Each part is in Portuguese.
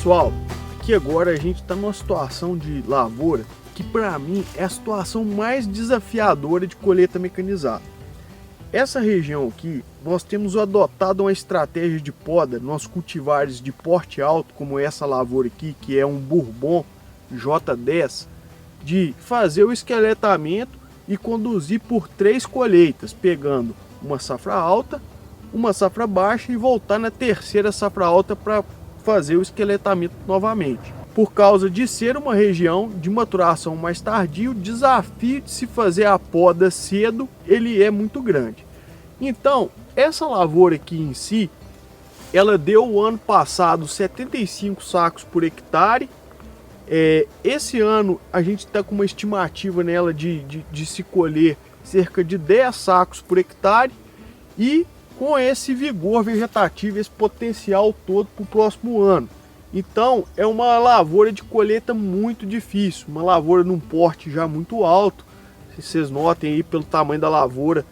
Pessoal, aqui agora a gente está numa situação de lavoura que para mim é a situação mais desafiadora de colheita mecanizada. Essa região aqui, nós temos adotado uma estratégia de poda nos cultivares de porte alto, como essa lavoura aqui, que é um Bourbon J10, de fazer o esqueletamento e conduzir por 3 colheitas, pegando uma safra alta, uma safra baixa e voltar na terceira safra alta para fazer o esqueletamento novamente. Por causa de ser uma região de maturação mais tardia, o desafio de se fazer a poda cedo, ele é muito grande. Então, essa lavoura aqui em si, ela deu o ano passado 75 sacos por hectare. Esse ano a gente está com uma estimativa nela de se colher cerca de 10 sacos por hectare e com esse vigor vegetativo, esse potencial todo para o próximo ano. Então é uma lavoura de colheita muito difícil, uma lavoura num porte já muito alto. Se vocês notem aí pelo tamanho da lavoura,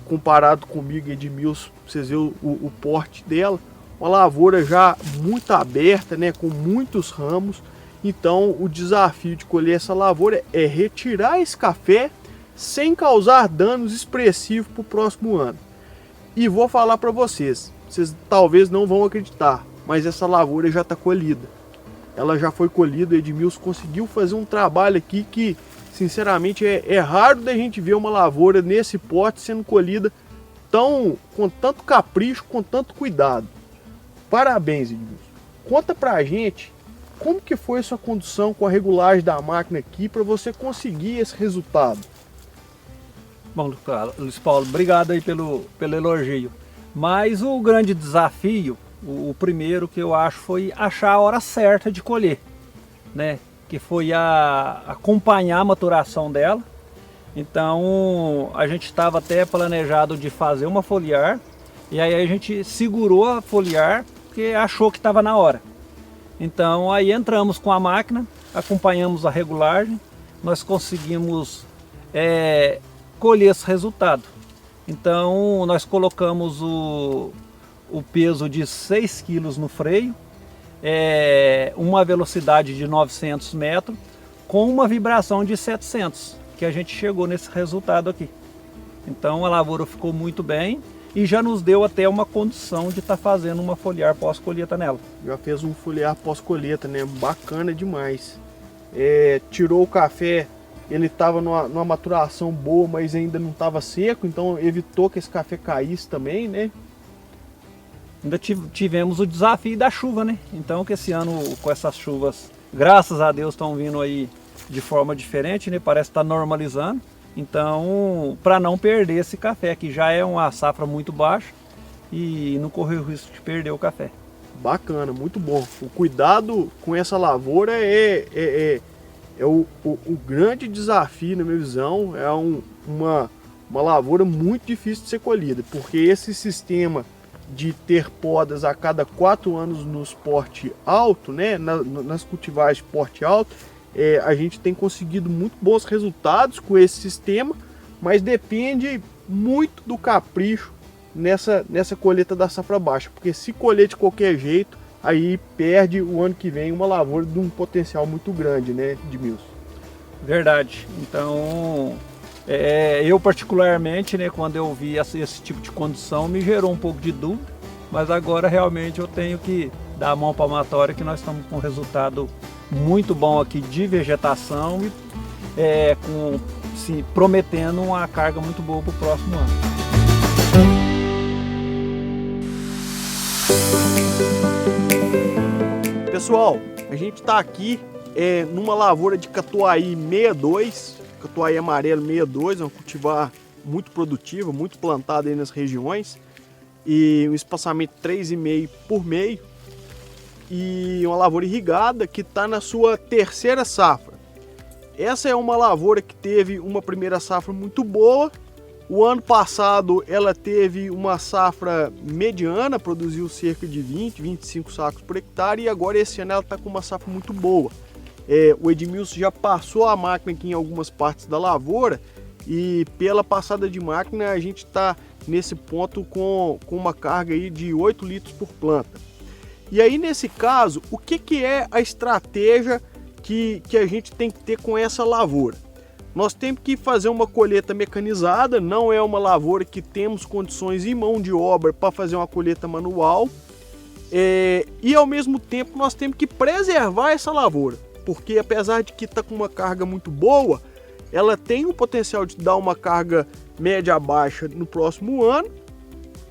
comparado comigo e Edmilson, vocês verem o porte dela, uma lavoura já muito aberta, né, com muitos ramos. Então o desafio de colher essa lavoura é retirar esse café sem causar danos expressivos para o próximo ano. E vou falar para vocês talvez não vão acreditar, mas essa lavoura já está colhida. Ela já foi colhida, o Edmilson conseguiu fazer um trabalho aqui que, sinceramente, é raro da gente ver uma lavoura nesse porte sendo colhida com tanto capricho, com tanto cuidado. Parabéns, Edmilson. Conta pra gente como que foi a sua condução com a regulagem da máquina aqui para você conseguir esse resultado. Bom, Luiz Paulo, obrigado aí pelo elogio. Mas o grande desafio, o primeiro que eu acho, foi achar a hora certa de colher, né? Que foi acompanhar a maturação dela. Então a gente estava até planejado de fazer uma foliar, e aí a gente segurou a foliar porque achou que estava na hora. Então aí entramos com a máquina, acompanhamos a regulagem, nós conseguimos colher esse resultado. Então nós colocamos o peso de 6 kg no freio, uma velocidade de 900 metros, com uma vibração de 700, que a gente chegou nesse resultado aqui. Então a lavoura ficou muito bem e já nos deu até uma condição de estar fazendo uma foliar pós-colheita nela. Já fez um foliar pós-colheita, né? Bacana demais. Tirou o café, ele estava numa maturação boa, mas ainda não estava seco, então evitou que esse café caísse também, né? Ainda tivemos o desafio da chuva, né? Então que esse ano, com essas chuvas, graças a Deus, estão vindo aí de forma diferente, né? Parece estar normalizando. Então, para não perder esse café, que já é uma safra muito baixa, e não correr o risco de perder o café. Bacana, muito bom. O cuidado com essa lavoura é o grande desafio, na minha visão. É uma lavoura muito difícil de ser colhida, porque esse sistema de ter podas a cada 4 anos nos porte alto, né, nas cultivares de porte alto, a gente tem conseguido muito bons resultados com esse sistema, mas depende muito do capricho nessa colheita da safra baixa, porque se colher de qualquer jeito, aí perde o ano que vem uma lavoura de um potencial muito grande, né, Edmilson? Verdade. Então, eu particularmente, né, quando eu vi esse tipo de condição, me gerou um pouco de dúvida, mas agora realmente eu tenho que dar a mão palmatória que nós estamos com um resultado muito bom aqui de vegetação e prometendo uma carga muito boa para o próximo ano. Pessoal, a gente está aqui numa lavoura de Catuai 62, Catuai amarelo 62, é um cultivar muito produtivo, muito plantado aí nas regiões, e um espaçamento 3,5 por meio, e uma lavoura irrigada que está na sua terceira safra. Essa é uma lavoura que teve uma primeira safra muito boa. O ano passado ela teve uma safra mediana, produziu cerca de 25 sacos por hectare, e agora esse ano ela está com uma safra muito boa. O Edmilson já passou a máquina aqui em algumas partes da lavoura, e pela passada de máquina a gente está nesse ponto com uma carga aí de 8 litros por planta. E aí, nesse caso, o que é a estratégia que a gente tem que ter com essa lavoura? Nós temos que fazer uma colheita mecanizada, não é uma lavoura que temos condições e mão de obra para fazer uma colheita manual. E ao mesmo tempo nós temos que preservar essa lavoura, porque apesar de que está com uma carga muito boa, ela tem o potencial de dar uma carga média baixa no próximo ano.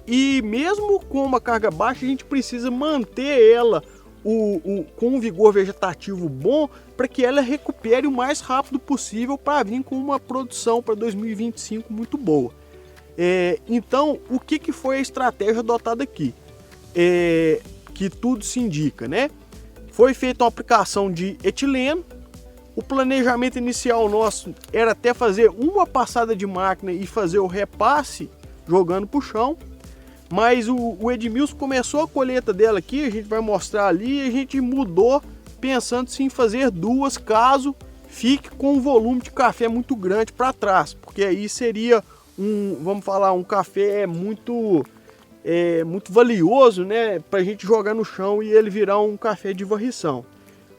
E mesmo com uma carga baixa, a gente precisa manter ela com um vigor vegetativo bom para que ela recupere o mais rápido possível para vir com uma produção para 2025 muito boa. Então, o que foi a estratégia adotada aqui? Que tudo se indica, né? Foi feita uma aplicação de etileno. O planejamento inicial nosso era até fazer uma passada de máquina e fazer o repasse jogando para o chão. Mas o Edmilson começou a colheita dela aqui, a gente vai mostrar ali, e a gente mudou pensando em fazer duas, caso fique com um volume de café muito grande para trás, porque aí seria um café muito valioso, né, para a gente jogar no chão e ele virar um café de varrição.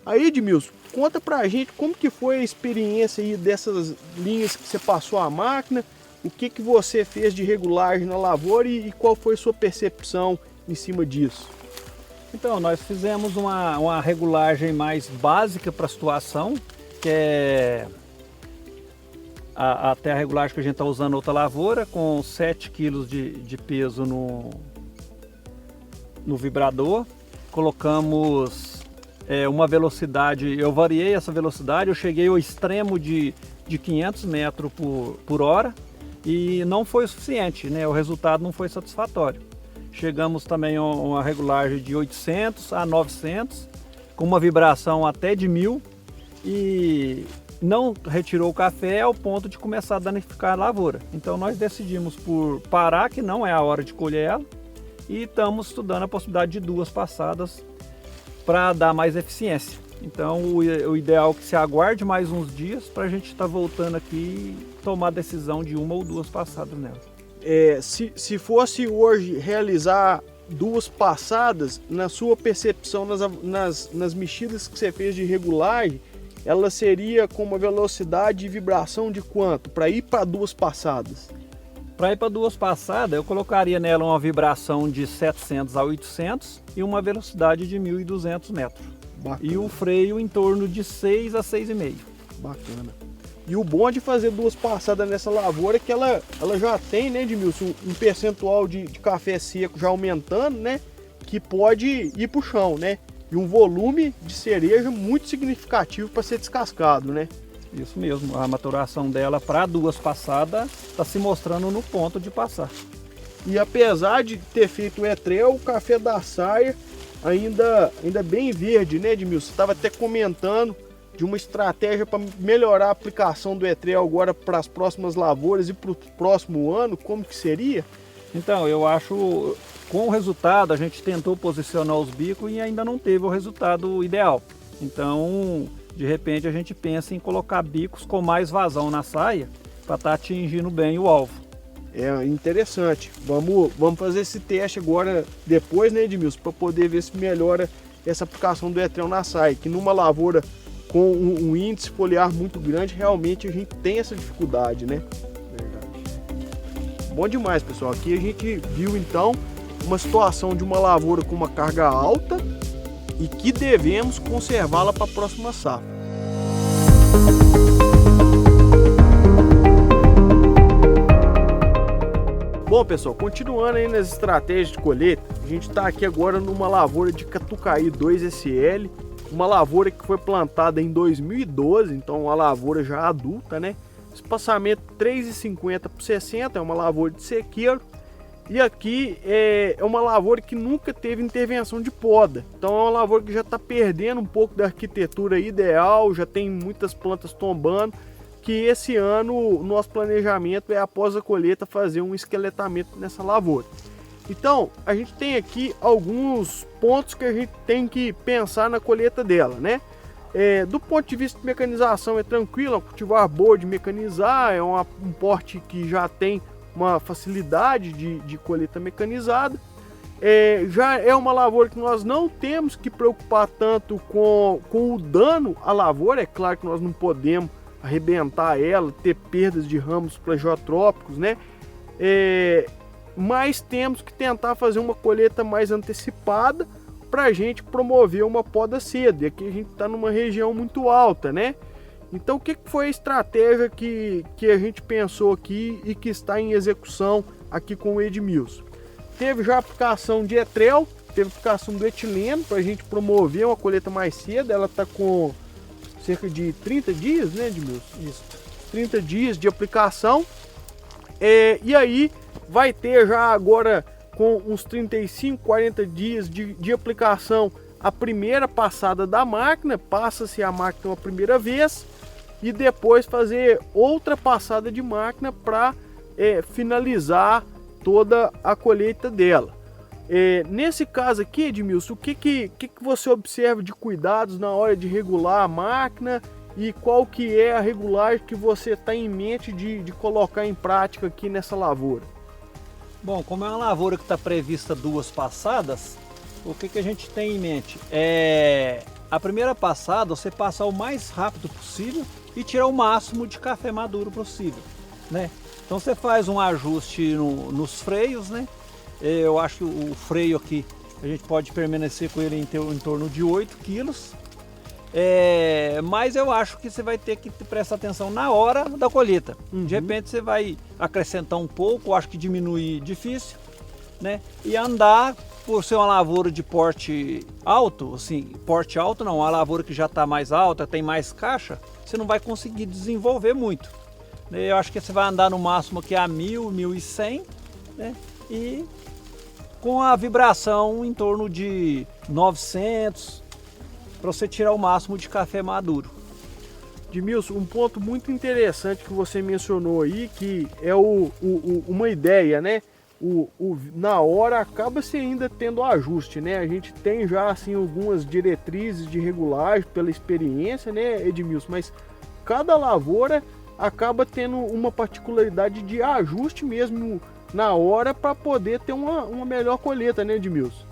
Aí, Edmilson, conta pra gente como que foi a experiência aí dessas linhas que você passou a máquina. O que você fez de regulagem na lavoura e qual foi a sua percepção em cima disso? Então, nós fizemos uma regulagem mais básica para a situação, que é até a regulagem que a gente está usando outra lavoura, com 7 kg de peso no vibrador. Colocamos uma velocidade, eu variei essa velocidade, eu cheguei ao extremo de 500 metros por hora. E não foi o suficiente, né? O resultado não foi satisfatório. Chegamos também a uma regulagem de 800 a 900, com uma vibração até de 1000, e não retirou o café ao ponto de começar a danificar a lavoura. Então nós decidimos por parar, que não é a hora de colher ela, e estamos estudando a possibilidade de 2 passadas para dar mais eficiência. Então o ideal é que se aguarde mais uns dias para a gente estar voltando aqui e tomar a decisão de 1 ou 2 passadas nela. Se fosse hoje realizar 2 passadas, na sua percepção, nas mexidas que você fez de regulagem, ela seria com uma velocidade e vibração de quanto? Para ir para 2 passadas? Para ir para 2 passadas, eu colocaria nela uma vibração de 700 a 800 e uma velocidade de 1.200 metros. Bacana. E o freio em torno de 6 a 6,5. Bacana. E o bom de fazer 2 passadas nessa lavoura é que ela já tem, né, Edmilson, um percentual de café seco já aumentando, né, que pode ir para o chão, né? E um volume de cereja muito significativo para ser descascado, né? Isso mesmo, a maturação dela para 2 passadas está se mostrando no ponto de passar. E apesar de ter feito o etrel, o café da saia ainda bem verde, né, Edmilson? Você estava até comentando de uma estratégia para melhorar a aplicação do etrel agora para as próximas lavouras e para o próximo ano, como que seria? Então, eu acho, com o resultado, a gente tentou posicionar os bicos e ainda não teve o resultado ideal. Então, de repente, a gente pensa em colocar bicos com mais vazão na saia para estar atingindo bem o alvo. É interessante. Vamos fazer esse teste agora, depois, né, Edmilson, para poder ver se melhora essa aplicação do etrel na saia, que numa lavoura com um índice foliar muito grande, realmente a gente tem essa dificuldade, né? Verdade. Bom demais, pessoal. Aqui a gente viu, então, uma situação de uma lavoura com uma carga alta e que devemos conservá-la para a próxima safra. Bom, pessoal, continuando aí nas estratégias de colheita, a gente está aqui agora numa lavoura de Catucaí 2SL, uma lavoura que foi plantada em 2012, então uma lavoura já adulta, né? Espaçamento 3,50 por 60, é uma lavoura de sequeiro. E aqui é uma lavoura que nunca teve intervenção de poda, então é uma lavoura que já está perdendo um pouco da arquitetura ideal, já tem muitas plantas tombando, que esse ano o nosso planejamento é, após a colheita, fazer um esqueletamento nessa lavoura. Então, a gente tem aqui alguns pontos que a gente tem que pensar na colheita dela, né? Do ponto de vista de mecanização, é tranquilo, é um cultivar boa de mecanizar, é um porte que já tem uma facilidade de colheita mecanizada. já é uma lavoura que nós não temos que preocupar tanto com o dano à lavoura. É claro que nós não podemos arrebentar ela, ter perdas de ramos plagiotrópicos, né? Mas temos que tentar fazer uma colheita mais antecipada para a gente promover uma poda cedo. E aqui a gente está numa região muito alta, né? Então o que foi a estratégia que a gente pensou aqui e que está em execução aqui com o Edmilson? Teve já a aplicação de etrel, teve a aplicação do etileno para a gente promover uma colheita mais cedo. Ela está com cerca de 30 dias, né, Edmilson? Isso, 30 dias de aplicação. E aí vai ter já agora com uns 35, 40 dias de aplicação a primeira passada da máquina. Passa-se a máquina uma primeira vez e depois fazer outra passada de máquina para finalizar toda a colheita dela. Nesse caso aqui, Edmilson, o que você observa de cuidados na hora de regular a máquina e qual que é a regulagem que você está em mente de colocar em prática aqui nessa lavoura? Bom, como é uma lavoura que está prevista 2 passadas, o que a gente tem em mente? A primeira passada você passar o mais rápido possível e tirar o máximo de café maduro possível, né? Então você faz um ajuste nos freios, né? Eu acho que o freio aqui a gente pode permanecer com ele em torno de 8 quilos. Mas eu acho que você vai ter que prestar atenção na hora da colheita. De repente você vai acrescentar um pouco, acho que diminuir difícil, né? E andar, por ser uma lavoura de porte alto, assim, porte alto não, uma lavoura que já está mais alta, tem mais caixa, você não vai conseguir desenvolver muito. Eu acho que você vai andar no máximo aqui a 1000, 1100, né? E com a vibração em torno de 900, para você tirar o máximo de café maduro. Edmilson, um ponto muito interessante que você mencionou aí, que é uma ideia, né? Na hora acaba-se ainda tendo ajuste, né? A gente tem já assim algumas diretrizes de regulagem pela experiência, né, Edmilson? Mas cada lavoura acaba tendo uma particularidade de ajuste mesmo na hora para poder ter uma melhor colheita, né, Edmilson?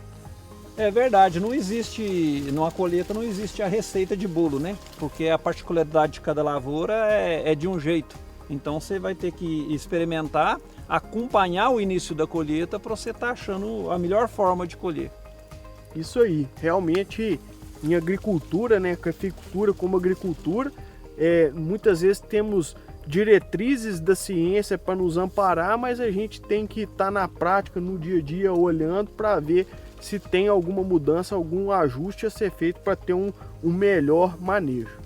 É verdade, não existe, numa colheita não existe a receita de bolo, né? Porque a particularidade de cada lavoura é de um jeito. Então você vai ter que experimentar, acompanhar o início da colheita para você estar achando a melhor forma de colher. Isso aí, realmente em agricultura, né, cafeicultura como agricultura, muitas vezes temos diretrizes da ciência para nos amparar, mas a gente tem que estar na prática, no dia a dia, olhando para ver se tem alguma mudança, algum ajuste a ser feito para ter um melhor manejo.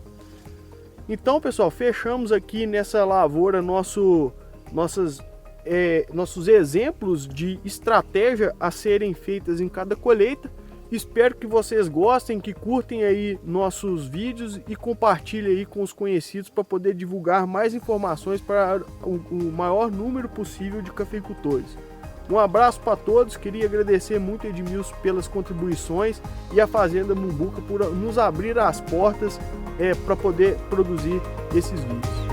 Então, pessoal, fechamos aqui nessa lavoura nossos exemplos de estratégia a serem feitas em cada colheita. Espero que vocês gostem, que curtem aí nossos vídeos e compartilhem aí com os conhecidos para poder divulgar mais informações para o maior número possível de cafeicultores. Um abraço para todos, queria agradecer muito a Edmilson pelas contribuições e a Fazenda Mumbuca por nos abrir as portas para poder produzir esses vídeos.